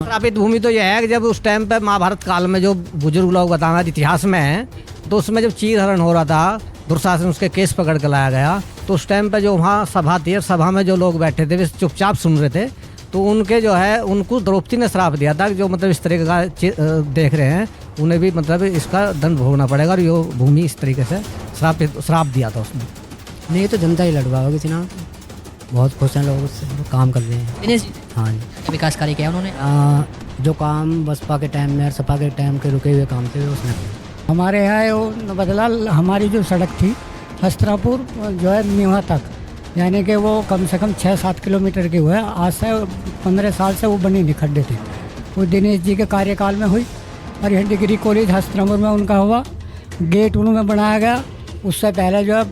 श्रापित भूमि तो यह है कि जब उस टाइम पे महाभारत काल में जो बुजुर्ग लोग बताना इतिहास में है, तो उसमें जब चीरहरण हो रहा था, दुर्शासन उसके केस पकड़ के लाया गया, तो उस टाइम पे जो वहाँ सभा थी, सभा में जो लोग बैठे थे वे चुपचाप सुन रहे थे, तो उनके जो है उनको द्रौपदी ने श्राप दिया था कि जो मतलब इस तरीके का देख रहे हैं उन्हें भी मतलब इसका दंड भोगना पड़ेगा, और ये भूमि इस तरीके से श्राप दिया था उसने। नहीं, तो जनता ही लड़वा होगी चुनाव, बहुत खुश हैं लोग उससे, वो काम कर रहे हैं। दिनेश जी हाँ जी, विकास कार्य किया उन्होंने। जो काम बसपा के टाइम में और सपा के टाइम के रुके हुए काम थे उसने किया। हमारे यहाँ वो बदला, हमारी जो सड़क थी हस्त्रापुर जो है मीवा तक, यानी कि वो कम से कम 6-7 किलोमीटर की हुआ है। आज से 15 साल से वो बनी नहीं, खड्डे थे। वो दिनेश जी के कार्यकाल में हुई, और यहाँ डिग्री कॉलेज हस्त्रापुर में उनका हुआ, गेट उनमें बनाया गया। उससे पहले जो है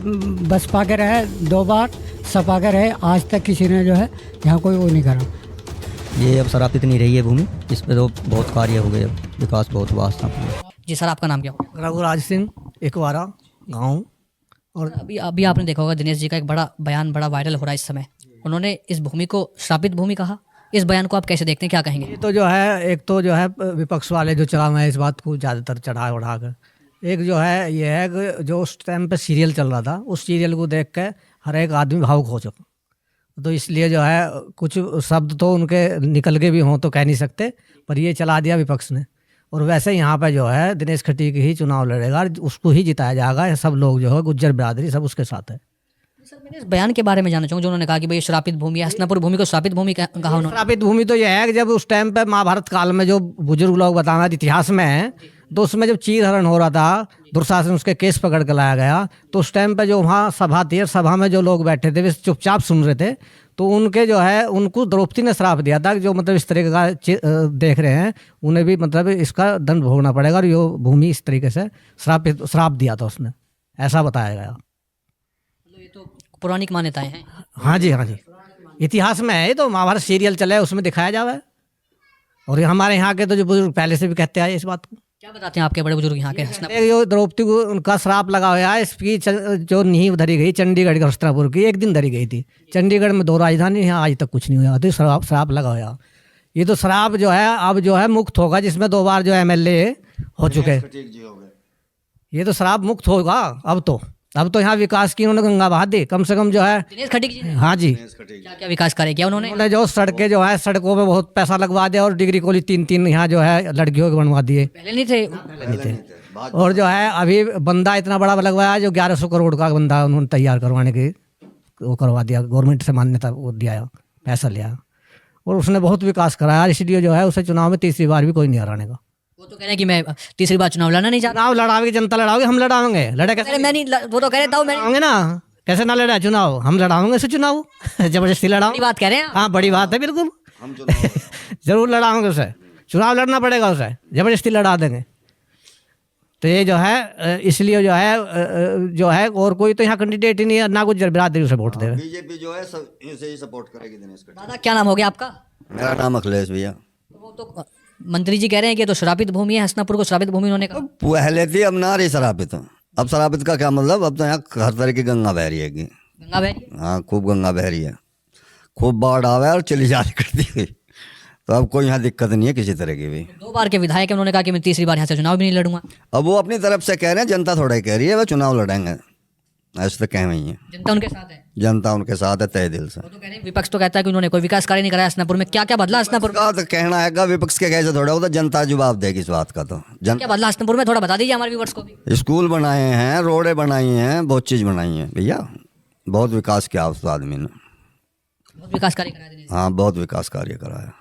बसपा के रहे 2 बार, सपा के रहे, आज तक किसी ने जो है यहाँ कोई वो नहीं करा। ये अब श्रापित नहीं रही है भूमि, इस पर तो बहुत कार्य हो गए, विकास बहुत हुआ स्थापित। जी सर, आपका नाम क्या हो? रघुराज सिंह, एकवारा गाँव। और अभी आपने देखा होगा दिनेश जी का एक बड़ा बयान बड़ा वायरल हो रहा है इस समय। उन्होंने इस भूमि को श्रापित भूमि कहा। इस बयान को आप कैसे देखते हैं, क्या कहेंगे? ये तो जो है, एक तो जो है विपक्ष वाले जो चला रहे हैं इस बात को ज़्यादातर चढ़ा उड़ा कर, एक जो है ये है कि जो उस टाइम पे सीरियल चल रहा था, उस सीरियल को देख के हर एक आदमी भावुक हो चुका, तो इसलिए जो है कुछ शब्द तो उनके निकल के भी हों तो कह नहीं सकते, पर ये चला दिया विपक्ष ने। और वैसे यहाँ पे जो है दिनेश खटीक ही चुनाव लड़ेगा, उसको ही जिताया जाएगा। सब लोग जो है गुज्जर बिरादरी सब उसके साथ है। सर, मैंने इस बयान के बारे में जानना चाहूँगा जो उन्होंने कहा कि भाई श्रापित भूमि है, हस्तिनापुर भूमि को श्रापित भूमि कहा उन्होंने। श्रापित भूमि तो यह है कि जब उस टाइम पे महाभारत काल में जो बुजुर्ग लोग बताना इतिहास में है, तो उसमें जब चीरहरण हो रहा था, दुर्शासन उसके केस पकड़ के लाया गया, तो उस टाइम पे जो वहाँ सभा थी, सभा में जो लोग बैठे थे वे चुपचाप सुन रहे थे, तो उनके जो है उनको द्रौपदी ने श्राप दिया था कि जो मतलब इस तरीके का देख रहे हैं उन्हें भी मतलब इसका दंड भोगना पड़ेगा, और ये भूमि इस तरीके से श्राप दिया था उसने, ऐसा बताया गया। ये तो पौराणिक मान्यताएं हैं। हाँ जी, हाँ जी, इतिहास में है, तो महाभारत सीरियल चला है उसमें दिखाया जावा है, और हमारे यहाँ के तो जो बुजुर्ग पहले से भी कहते आए इस बात को। क्या बताते हैं आपके बड़े बुजुर्ग यहाँ के? जो द्रौपदी को उनका श्राप लगा हुआ है, इसकी जो नींव धरी गई चंडीगढ़ के हस्तिनापुर की, एक दिन धरी गई थी। चंडीगढ़ में 2 राजधानी है, आज तक कुछ नहीं हुआ, तो श्राप लगा हुआ। ये तो श्राप जो है अब जो है मुक्त होगा, जिसमें 2 बार जो MLA हो चुके, ये तो श्राप मुक्त होगा। अब तो यहाँ विकास की उन्होंने गंगा बहा दी, कम से कम जो है दिनेश खटीक जी। हाँ जी, क्या क्या विकास कार्य किया उन्होंने? जो सड़कें जो है, सड़कों पे बहुत पैसा लगवा दिया, और डिग्री कॉलेज 3 यहाँ जो है लड़कियों के बनवा दिए, पहले नहीं थे। और जो है अभी बंदा इतना बड़ा लगवाया जो 1100 करोड़ का बंदा उन्होंने तैयार करवाने की वो करवा दिया, गवर्नमेंट से मान्यता वो दिया, पैसा लिया, और उसने बहुत विकास कराया। इसलिए जो है उसे चुनाव में 3री बार भी कोई नहीं हराने का। वो तो कह रहे हैं कि मैं 3री बार चुनाव लड़ना नहीं चाहता। चुनाव लड़ाओगे, जनता लड़ाओगे, हम लड़ाएंगे, लड़े कैसे? अरे मैं नहीं, वो तो कह रहे था मैं लड़ाओगे ना, कैसे ना लड़ा चुनाव, हम लड़ाओगे इसे चुनाव जबरदस्ती लड़ाओ। बड़ी बात कह रहे हैं। हाँ, बड़ी बात है, बिल्कुल जरूर लड़ाओगे उसे, चुनाव लड़ना पड़ेगा उसे, जबरदस्ती लड़ा देंगे। तो ये जो है इसलिए जो है और कोई तो यहाँ कैंडिडेट ही नहीं है, ना गुज्जर बिरादरी उसे वोट देवे। बीजेपी जो है सब इसे ही सपोर्ट करेगी दिनेश खटीक। दादा क्या नाम हो गया आपका? मेरा नाम अखिलेश भैया। वो तो मंत्री जी कह रहे हैं कि ये तो श्रापित भूमि है, हस्तिनापुर को श्रापित भूमि उन्होंने कहा। पहले थी, अब ना रही शराबित। अब शराबित का क्या मतलब, अब तो यहाँ हर तरह की गंगा बह रही है। गंगा बह रही है? हाँ, खूब गंगा बह रही है, खूब बाढ़ आवे और चली जा रही करती हुई, तो अब कोई यहाँ दिक्कत नहीं है किसी तरह की भी। 2 बार के विधायक हैं, उन्होंने कहा कि मैं 3री बार यहाँ से चुनाव भी नहीं लड़ूंगा। अब वो अपनी तरफ से कह रहे हैं, जनता थोड़ा ही कह रही है वह चुनाव लड़ेंगे, ऐसे तो कह वही है। जनता उनके साथ है, जनता उनके साथ है तय दिल से। वो तो कह रहे हैं, विपक्ष तो कहता है कि उन्होंने कोई विकास कार्य नहीं कराया हस्तिनापुर में। क्या क्या बदला हस्तिनापुर में? का तो कहना है विपक्ष के कैसे थोड़ा, वो तो जनता जवाब देगी इस बात का। तो क्या बदला हस्तिनापुर में, थोड़ा बता दीजिए हमारे व्यूअर्स को भी। स्कूल बनाए हैं, रोडें बनाई हैं, बहुत चीज़ बनाई है भैया, बहुत विकास किया उस आदमी ने, बहुत विकास कार्य कराया दिनेश। हाँ, बहुत विकास कार्य कराया,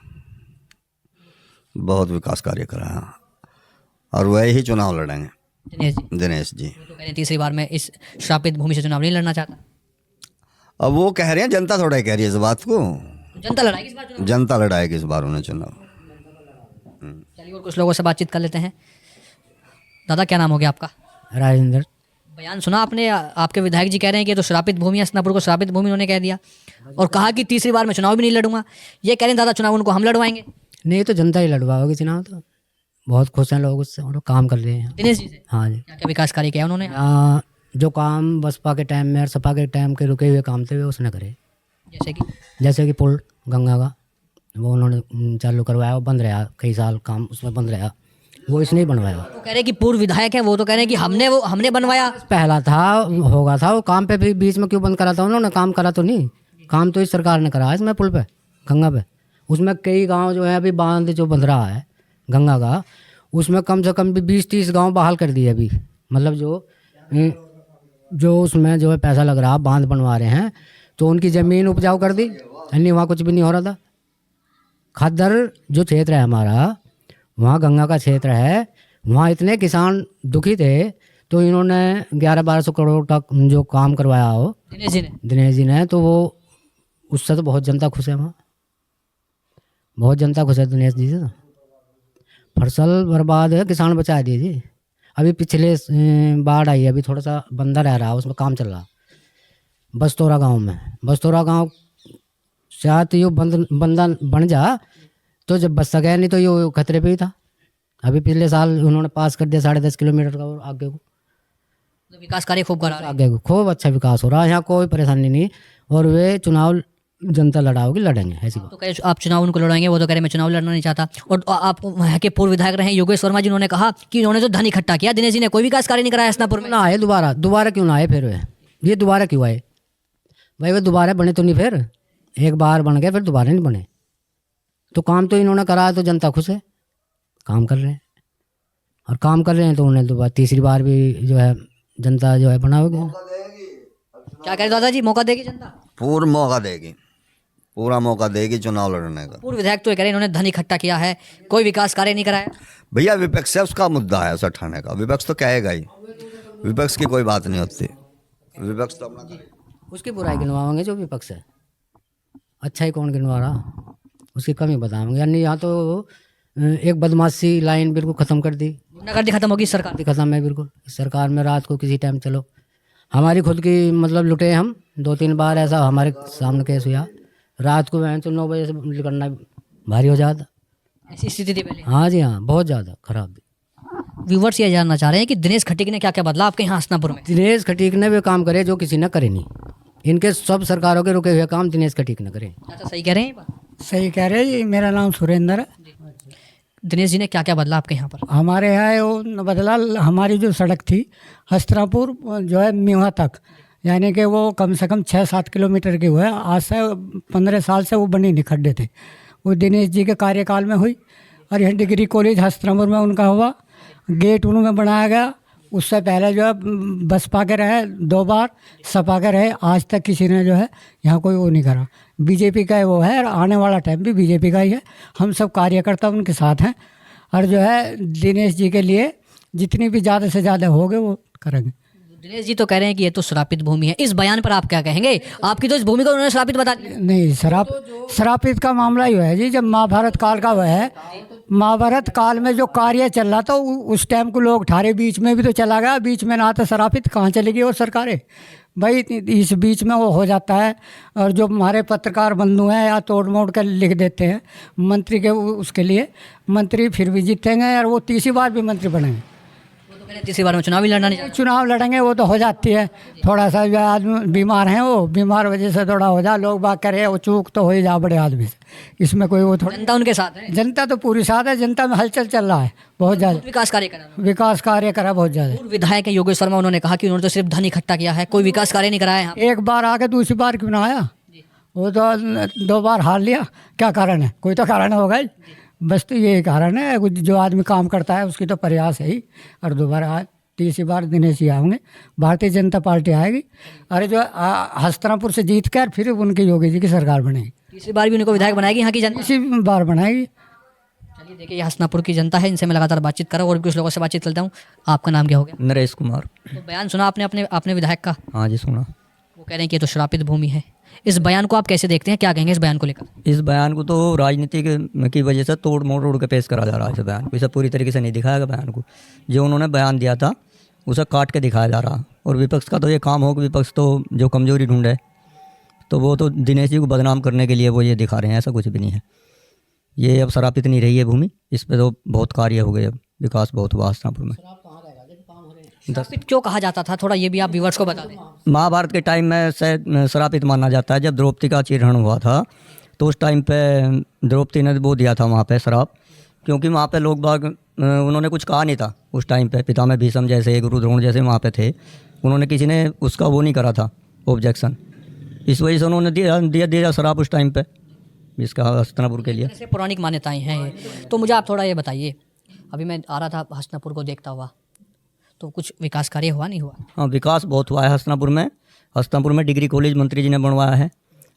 बहुत विकास कार्य कराया, और वही ही चुनाव लड़ेंगे दिनेश जी। वो तो कह रहे हैं 3री बार में इस श्रापित भूमि से चुनाव नहीं लड़ना चाहता। अब वो कह रहे हैं, जनता थोड़ा ही कह रही है इस बात को, जनता लड़ाएगी इस बार चुनाव। जनता लड़ाएगी इस बार उन्हें चुनाव। चलिए और कुछ लोगों से बातचीत कर लेते हैं। दादा क्या नाम हो गया आपका? राजेंद्र। बयान सुना आपने? आपके विधायक जी कह रहे हैं कि ये तो श्रापित भूमि है, हस्तिनापुर को श्रापित भूमि उन्होंने कह दिया, और कहा कि 3री बार में चुनाव भी नहीं लड़ूंगा। ये कह रहे हैं दादा चुनाव उनको हम लड़वाएंगे। नहीं, तो जनता ही लड़वा होगी चुनाव, तो बहुत खुश हैं लोग उससे, वो काम कर रहे हैं। दिनेश जी से हाँ जी, क्या क्या विकास कार्य किया उन्होंने? जो काम बसपा के टाइम में और सपा के टाइम के रुके हुए काम थे वे उसने करे, जैसे कि जैसे कि पुल गंगा का वो उन्होंने चालू करवाया, वो बंद रहा कई साल, काम उसमें बंद रहा, वो इसने ही बनवाया। वो कह रहे हैं कि पूर्व विधायक है, वो तो कह रहे हैं कि हमने बनवाया। पहला था, होगा था वो काम पे, भी बीच में क्यों बंद करा था उन्होंने? काम करा तो नहीं, काम तो इस सरकार ने करा है इसमें पुल पे, गंगा पे। उसमें कई गांव जो है अभी बांध जो बंध रहा है गंगा का, उसमें कम से कम भी 20-30 गांव बहाल कर दिए अभी। मतलब जो उसमें जो है पैसा लग रहा, बांध बनवा रहे हैं, तो उनकी ज़मीन उपजाऊ कर दी, यानी वहाँ कुछ भी नहीं हो रहा था। खद्दर जो क्षेत्र है हमारा, वहाँ गंगा का क्षेत्र है, वहाँ इतने किसान दुखी थे, तो इन्होंने 1100-1200 करोड़ का जो काम करवाया हो दिनेश जी ने, तो वो उससे तो बहुत जनता खुश है, वहाँ बहुत जनता खुश है दिनेश जी से। फसल बर्बाद है, किसान बचा दिए जी। अभी पिछले बाढ़ आई, अभी थोड़ा सा बंदा रह रहा, उसमें काम चल रहा बस्तौरा गांव में। बस्तौरा गांव शायद यो बंदा बन जा तो जब बच सके, नहीं तो ये खतरे पे ही था। अभी पिछले साल उन्होंने पास कर दिया 10.5 किलोमीटर का, और आगे को तो विकास कार्य खूब करा रहे हैं। आगे को खूब अच्छा विकास हो रहा है, यहाँ कोई परेशानी नहीं। और वे चुनाव जनता लड़ाओगी, लड़ेंगे, ऐसी बात। तो कहे आप चुनाव उनको लड़ाएंगे, वो तो कह रहे मैं चुनाव लड़ना नहीं चाहता। और आप वहाँ के पूर्व विधायक रहे योगेश वर्मा जी, उन्होंने कहा कि इन्होंने तो धन इकट्ठा किया, दिनेश जी ने कोई विकास कार्य नहीं कराया हसनापुर में। ना आए दोबारा क्यों ना आए फिर वे? ये दोबारा क्यों आए भाई? वे दोबारा बने तो नहीं, फिर एक बार बन गए फिर दोबारा नहीं बने। तो काम तो इन्होंने करा, तो जनता खुश है, काम कर रहे हैं। और काम कर रहे हैं तो उन्हें दोबारा तीसरी बार भी जो है जनता जो है बनाओगे। क्या कह रहे दादाजी, मौका देगी जनता? पूर्ण मौका देगी, पूरा मौका देगी चुनाव लड़ने का। पूर्व विधायक तो ये कह रहे हैं इन्होंने धन इकट्ठा किया है, कोई विकास कार्य नहीं कराया। भैया विपक्ष है, उसका मुद्दा है ऐसा ठाने का, विपक्ष तो कहेगा ही, विपक्ष की कोई बात नहीं होती, विपक्ष तो अपना उसकी बुराई गिनवाएंगे जो विपक्ष है, अच्छा ही कौन गिनवा रहा, उसकी कमी बताएंगे। यानी यहाँ तो एक बदमाशी लाइन बिल्कुल ख़त्म कर दी, गुंडागर्दी खत्म होगी सरकार। ख़त्म है बिल्कुल सरकार में। रात को किसी टाइम चलो, हमारी खुद की मतलब लुटे हम 2-3 बार, ऐसा हमारे सामने केस हुआ। रात को वह तो 9 बजे से निकलना भारी हो जाता, ऐसी स्थिति थी पहले। हाँ जी हाँ, बहुत ज़्यादा खराब। व्यूवर्स ये जानना चाह रहे हैं कि दिनेश खटीक ने क्या क्या बदला आपके यहाँ हसनापुर में? दिनेश खटीक ने वे काम करे जो किसी ने करे नहीं। इनके सब सरकारों के रुके हुए काम दिनेश खटीक ने करे। अच्छा, सही कह रहे हैं ये बात? सही कह रहे हैं। मेरा नाम सुरेंद्र है। दिनेश जी ने क्या क्या बदला आपके यहाँ पर? हमारे यहाँ वो बदला, हमारी जो सड़क थी हस्त्रापुर जो है मीवा तक, यानी कि वो कम से कम 6-7 किलोमीटर की हुआ है। आज से 15 साल से वो बनी नहीं, खड्डे थे। वो दिनेश जी के कार्यकाल में हुई। और यहाँ डिग्री कॉलेज हस्त्रापुर में उनका हुआ, गेट उनमें बनाया गया। उससे पहले जो है बसपा के रहे 2 बार, सपा के रहे, आज तक किसी ने जो है यहाँ कोई वो नहीं करा। बीजेपी का वो है, और आने वाला टाइम भी बीजेपी का ही है। हम सब कार्यकर्ता उनके साथ हैं, और जो है दिनेश जी के लिए जितनी भी ज़्यादा से ज़्यादा होगे वो करेंगे। दिनेश जी तो कह रहे हैं कि ये तो श्रापित भूमि है, इस बयान पर आप क्या कहेंगे? आपकी तो इस भूमि को उन्होंने श्रापित बता दिया। नहीं, श्रापित का मामला ही है जी। जब महाभारत काल का वह है, महाभारत काल में जो कार्य चल रहा था उस टाइम को लोग ठारे, बीच में भी तो चला गया, बीच में ना तो श्रापित कहाँ चली गई और सरकारें भाई इस बीच में वो हो जाता है। और जो हमारे पत्रकार बंधु हैं या तोड़ मोड़ कर लिख देते हैं मंत्री के, उसके लिए मंत्री फिर भी जीतेंगे और वो तीसरी बार भी मंत्री बनेंगे। तीसरी बार में चुनाव ही लड़ना नहीं चाहते। चुनाव लड़ेंगे वो तो हो जाती है, थोड़ा सा जो आदमी बीमार हैं, वो बीमार वजह से थोड़ा हो जा, लोग बात करे वो चूक तो हो ही जा बड़े आदमी से, इसमें कोई वो थोड़ा। जनता उनके साथ है, जनता तो पूरी साथ है, जनता में हलचल चल रहा है बहुत ज़्यादा, विकास कार्य करा। विकास कार्य करा बहुत ज़्यादा। पूर्व विधायक है योगेश शर्मा, उन्होंने कहा कि उन्होंने तो सिर्फ धन इकट्ठा किया है, कोई विकास कार्य नहीं कराया है। एक बार आके दूसरी बार क्यों ना आया? वो तो 2 बार हार लिया, क्या कारण है? कोई तो कारण होगा ही, बस तो यही कारण है। जो आदमी काम करता है उसकी तो प्रयास है ही। और दोबारा तीसरी बार दिनेश जी आएंगे, भारतीय जनता पार्टी आएगी। अरे जो हस्तिनापुर से जीत कर फिर उनकी योगी जी की सरकार बनेगी, तीसरी बार भी उनको विधायक बनाएगी यहाँ की जनता। इसी बार बनाएगी। चलिए देखिए, ये हसनापुर की जनता है, इनसे मैं लगातार बातचीत कर रहा हूँ और कुछ लोगों से बातचीत करता हूँ। आपका नाम क्या हो गया? नरेश कुमार। तो बयान सुना आपने अपने विधायक का? हाँ जी सुना। वो कह रहे हैं कि ये तो श्रापित भूमि है। इस बयान को आप कैसे देखते हैं, क्या कहेंगे इस बयान को लेकर? इस बयान को तो राजनीति की वजह से तोड़ मोड़ के पेश करा जा रहा है। इस बयान को इसे पूरी तरीके से नहीं दिखाया गया। बयान को जो उन्होंने बयान दिया था उसे काट के दिखाया जा रहा। और विपक्ष का तो ये काम हो कि विपक्ष तो जो कमजोरी ढूंढे, तो वो तो दिनेश जी को बदनाम करने के लिए वो ये दिखा रहे हैं। ऐसा कुछ भी नहीं है। ये अब श्रापित नहीं रही है भूमि, इस पर तो बहुत कार्य हो गए, अब विकास बहुत हुआ हस्तिनापुर में। श्रापित क्यों कहा जाता था, थोड़ा ये भी आप व्यूअर्स को बता दें। महाभारत के टाइम में श्रापित माना जाता है। जब द्रौपदी का चिरहरण हुआ था तो उस टाइम पे द्रौपदी ने वो दिया था वहाँ पे शराब, क्योंकि वहाँ पे लोग बाग उन्होंने कुछ कहा नहीं था उस टाइम पे। पितामह भीष्म जैसे, गुरु द्रोण जैसे वहाँ पे थे, उन्होंने किसी ने उसका वो नहीं करा था ऑब्जेक्शन, इस वजह से उन्होंने दिया शराब उस टाइम पे इसका हस्तिनापुर के लिए। ऐसे पौराणिक मान्यताएं हैं ये। तो मुझे आप थोड़ा ये बताइए, अभी मैं आ रहा था हस्तिनापुर को देखता हुआ, तो कुछ विकास कार्य हुआ नहीं हुआ? हाँ, विकास बहुत हुआ है हस्तिनापुर में। हस्तिनापुर में डिग्री कॉलेज मंत्री जी ने बनवाया है,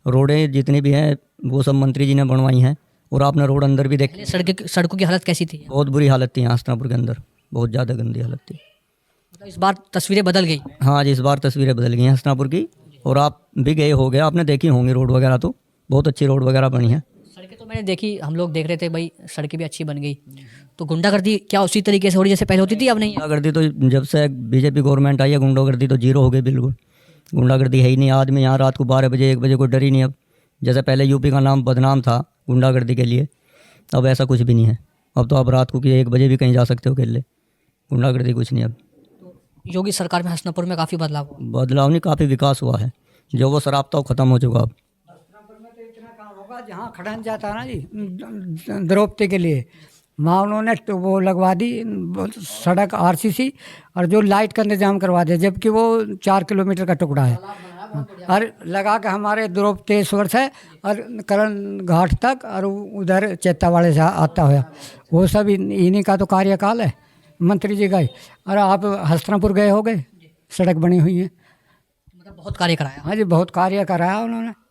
रोडें जितनी भी हैं वो सब मंत्री जी ने बनवाई हैं, और आपने रोड अंदर भी देख, सड़कों की हालत कैसी थी? बहुत बुरी हालत थी यहाँ हस्तिनापुर के अंदर, बहुत ज़्यादा गंदी हालत थी। मतलब इस बार तस्वीरें बदल गई? हाँ जी, इस बार तस्वीरें बदल गई हैं हस्तिनापुर की, और आप भी गए हो गए, आपने देखी होंगी रोड वगैरह, तो बहुत अच्छी रोड वगैरह बनी है। सड़कें तो मैंने देखी, हम लोग देख रहे थे भाई, सड़कें भी अच्छी बन गई। तो गुंडागर्दी क्या उसी तरीके से हो रही जैसे पहले होती थी, अब नहीं? गुंडागर्दी तो जब से बीजेपी गवर्नमेंट आई है, गुंडागर्दी तो जीरो हो गई बिल्कुल। गुंडागर्दी है ही नहीं, आदमी यहाँ रात को 12 बजे 1 बजे को डर ही नहीं अब। जैसे पहले यूपी का नाम बदनाम था गुंडागर्दी के लिए, अब ऐसा कुछ भी नहीं है। अब तो आप रात को 1 बजे भी कहीं जा सकते हो अकेले, गुंडागर्दी कुछ नहीं अब। योगी सरकार में हस्तिनापुर में काफ़ी बदलाव हुआ? बदलाव नहीं, काफ़ी विकास हुआ है। जो वो शराब था वो ख़त्म हो चुका अब। होगा जहाँ खड़न जाता है ना जी द्रौपदी के लिए, वहाँ उन्होंने तो वो लगवा दी सड़क आरसीसी, और जो लाइट का इंतजाम करवा दिया, जबकि वो 4 किलोमीटर का टुकड़ा है, और लगा के हमारे द्रौपदेश्वर से और करण घाट तक, और उधर चेतावाड़े से आता हुआ, वो सब इन्हीं का तो कार्यकाल है। मंत्री जी गए, और आप हस्तिनापुर गए हो गए, सड़क बनी हुई है। मतलब बहुत कार्य कराया? हाँ जी, बहुत कार्य कराया उन्होंने।